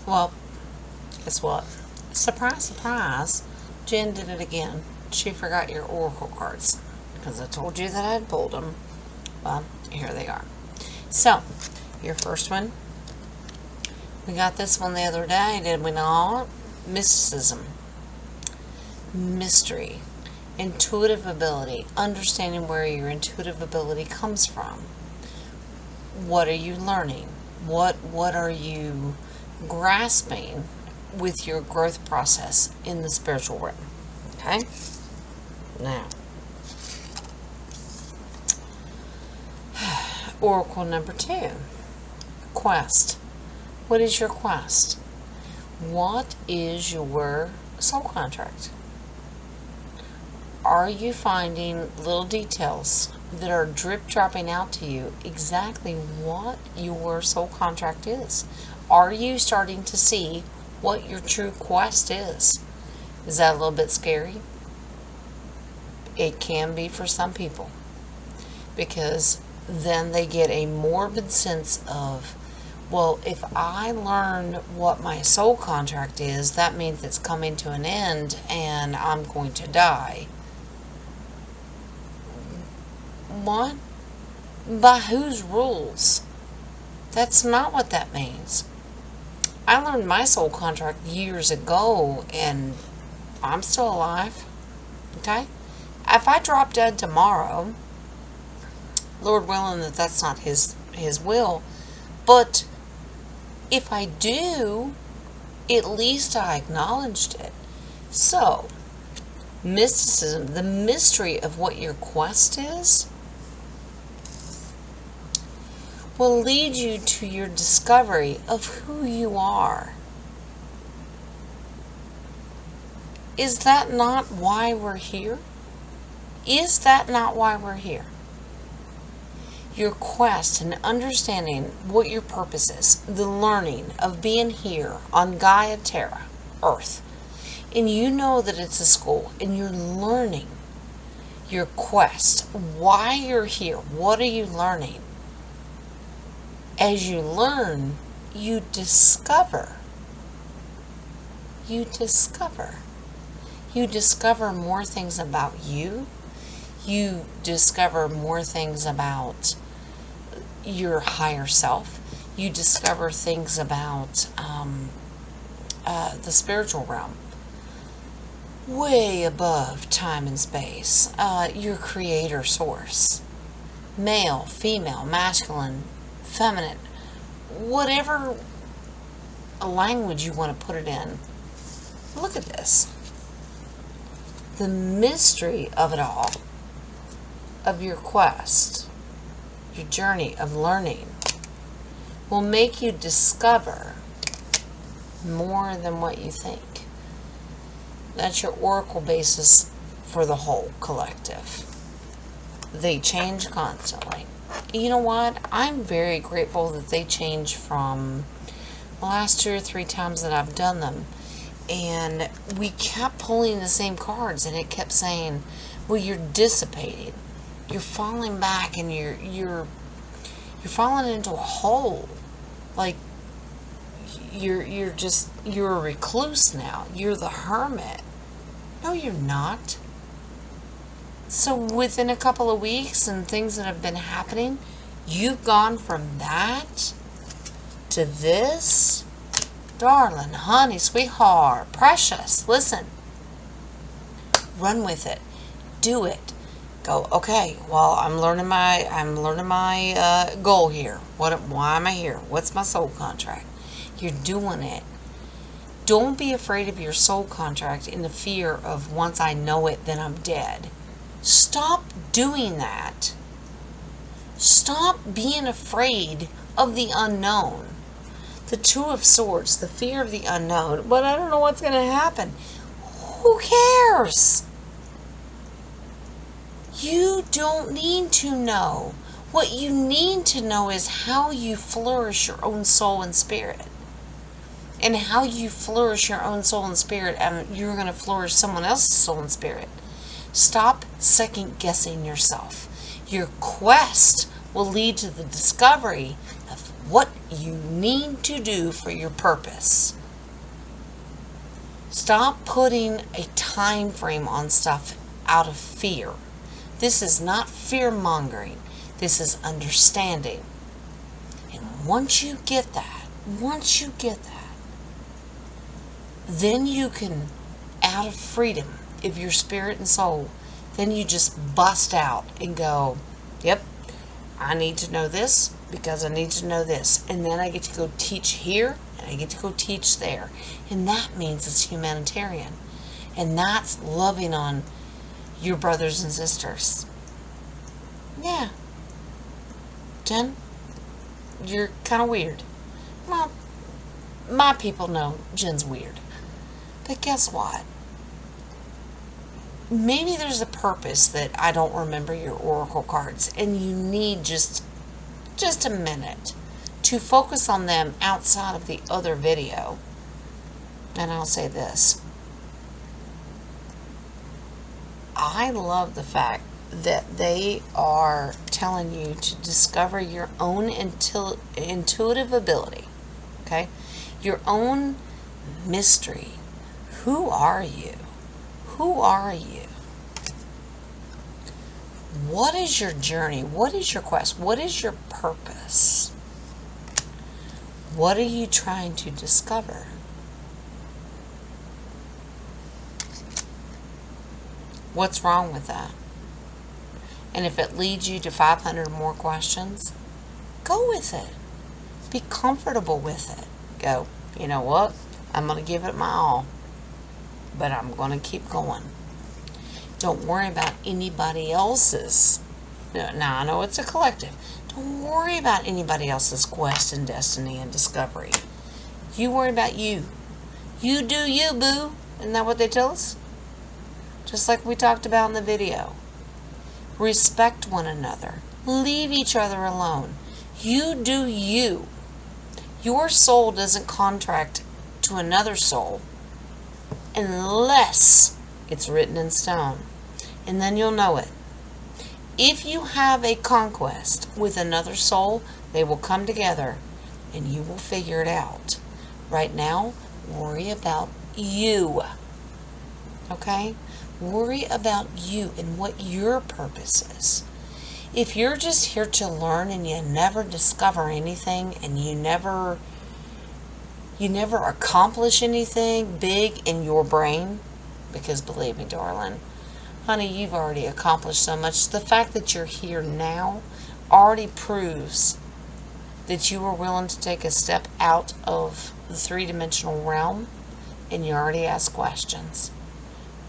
Well, guess what? Surprise, surprise. Jen did it again. She forgot your oracle cards because I told you that I'd pulled them. Well, here they are. So, your first one. We got this one the other day, did we not? Mysticism. Mystery. Intuitive ability. Understanding where your intuitive ability comes from. What are you learning? What are you grasping with your growth process in the spiritual realm? Okay? Now, Oracle number 2. Quest. What is your quest? What is your soul contract? Are you finding little details that are drip dropping out to you exactly what your soul contract is? Are you starting to see what your true quest is? Is that a little bit scary? It can be for some people, because then they get a morbid sense of, well, if I learn what my soul contract is, that means it's coming to an end and I'm going to die. What? By whose rules? That's not what that means. I learned my soul contract years ago and I'm still alive. Okay? If I drop dead tomorrow, Lord willing that that's not his will, but if I do, at least I acknowledged it. So, mysticism, the mystery of what your quest is, will lead you to your discovery of who you are. Is that not why we're here? Is that not why we're here? Your quest and understanding what your purpose is, the learning of being here on Gaia Terra, Earth, and you know that it's a school, and you're learning your quest, why you're here, what are you learning? As you learn, you discover. You discover. You discover more things about you. You discover more things about your higher self. You discover things about the spiritual realm. Way above time and space. Your creator source. Male, female, masculine, feminine, whatever language you want to put it in. Look at this. The mystery of it all, of your quest, your journey of learning, will make you discover more than what you think. That's your oracle basis for the whole collective. They change constantly. You know what? I'm very grateful that they change from the last 2 or 3 times that I've done them. And we kept pulling the same cards, and it kept saying, well, you're dissipating. You're falling back, and you're falling into a hole. Like you're a recluse now. You're the hermit. No, you're not. So within a couple of weeks and things that have been happening, you've gone from that to this. Darling, honey, sweetheart, precious, listen. Run with it. Do it. Go, okay, well, I'm learning my goal here. Why am I here? What's my soul contract? You're doing it. Don't be afraid of your soul contract in the fear of once I know it, then I'm dead. Stop doing that. Stop being afraid of the unknown. The 2 of Swords, the fear of the unknown. But I don't know what's going to happen. Who cares? You don't need to know. What you need to know is how you flourish your own soul and spirit. And how you flourish your own soul and spirit, and you're going to flourish someone else's soul and spirit. Stop second guessing yourself. Your quest will lead to the discovery of what you need to do for your purpose. Stop putting a time frame on stuff out of fear. This is not fear mongering. This is understanding. And once you get that, then you can, out of freedom of your spirit and soul, then you just bust out and go, yep, I need to know this because I need to know this. And then I get to go teach here and I get to go teach there. And that means it's humanitarian. And that's loving on your brothers and sisters. Yeah. Jen, you're kind of weird. Well, my people know Jen's weird. But guess what? Maybe there's a purpose that I don't remember your oracle cards, and you need just a minute to focus on them outside of the other video. And I'll say this. I love the fact that they are telling you to discover your own intuitive ability. Okay? Your own mystery. Who are you? Who are you? What is your journey? What is your quest? What is your purpose? What are you trying to discover? What's wrong with that? And if it leads you to 500 more questions, go with it. Be comfortable with it. Go, you know what? I'm going to give it my all. But I'm going to keep going. Don't worry about anybody else's. Now, I know it's a collective. Don't worry about anybody else's quest and destiny and discovery. You worry about you. You do you, boo. Isn't that what they tell us? Just like we talked about in the video. Respect one another. Leave each other alone. You do you. Your soul doesn't contract to another soul unless it's written in stone. And then you'll know it. If you have a conquest with another soul, they will come together and you will figure it out. Right now, worry about you. Okay? Worry about you and what your purpose is. If you're just here to learn and you never discover anything and you never accomplish anything big in your brain, because believe me, darling, honey, you've already accomplished so much. The fact that you're here now already proves that you were willing to take a step out of the three-dimensional realm and you already asked questions.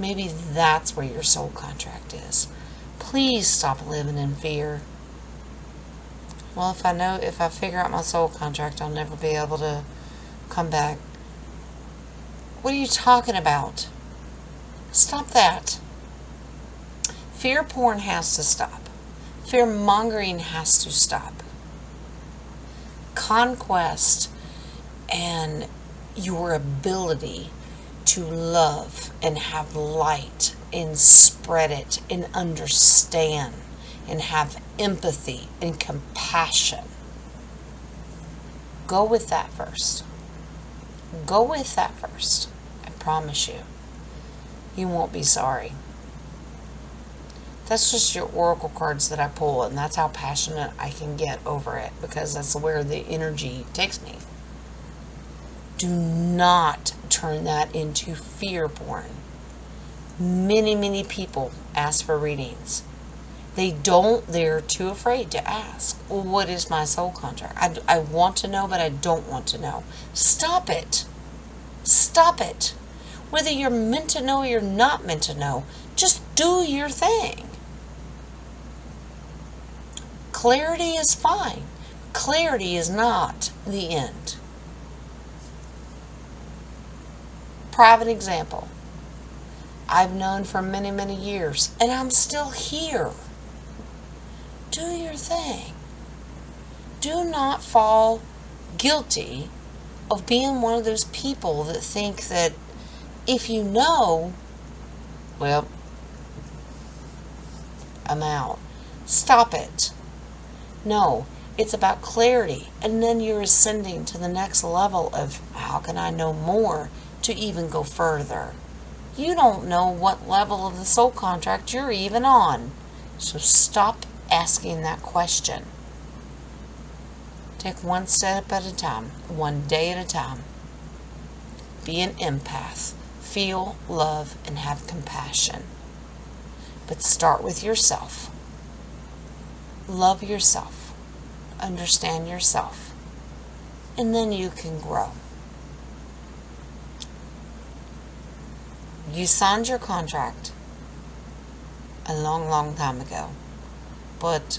Maybe that's where your soul contract is. Please stop living in fear. Well, if I figure out my soul contract, I'll never be able to come back. What are you talking about? Stop that. Fear porn has to stop. Fear mongering has to stop. Conquest and your ability to love and have light and spread it and understand and have empathy and compassion. Go with that first. Go with that first. I promise you. You won't be sorry. That's just your oracle cards that I pull, and that's how passionate I can get over it, because that's where the energy takes me. Do not turn that into fear porn. Many, many people ask for readings. They're too afraid to ask. Well, what is my soul contract? I want to know, but I don't want to know. Stop it. Stop it. Whether you're meant to know or you're not meant to know, just do your thing. Clarity is fine. Clarity is not the end. Private example. I've known for many, many years, and I'm still here. Do your thing. Do not fall guilty of being one of those people that think that if you know, well, I'm out. Stop it. No, it's about clarity, and then you're ascending to the next level of how can I know more to even go further. You don't know what level of the soul contract you're even on. So stop asking that question. Take one step at a time, one day at a time. Be an empath. Feel, love, and have compassion. But start with yourself. Love yourself. Understand yourself. And then you can grow. You signed your contract a long, long time ago. But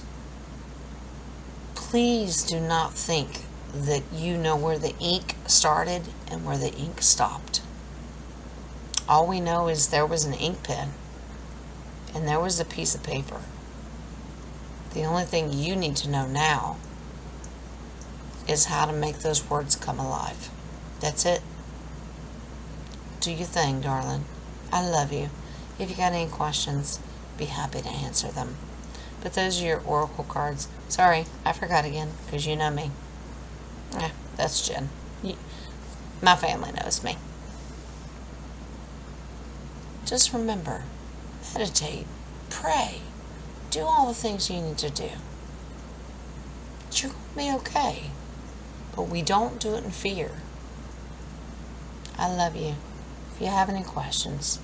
please do not think that you know where the ink started and where the ink stopped. All we know is there was an ink pen and there was a piece of paper. The only thing you need to know now is how to make those words come alive. That's it. Do your thing, darling. I love you. If you got any questions, be happy to answer them. But those are your oracle cards. Sorry, I forgot again, because you know me. That's Jen. My family knows me. Just remember, meditate, pray, do all the things you need to do. You're going to be okay. But we don't do it in fear. I love you. If you have any questions,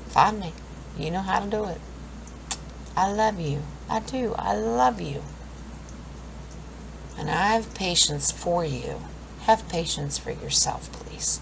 find me. You know how to do it. I love you. I do. I love you. And I have patience for you. Have patience for yourself, please.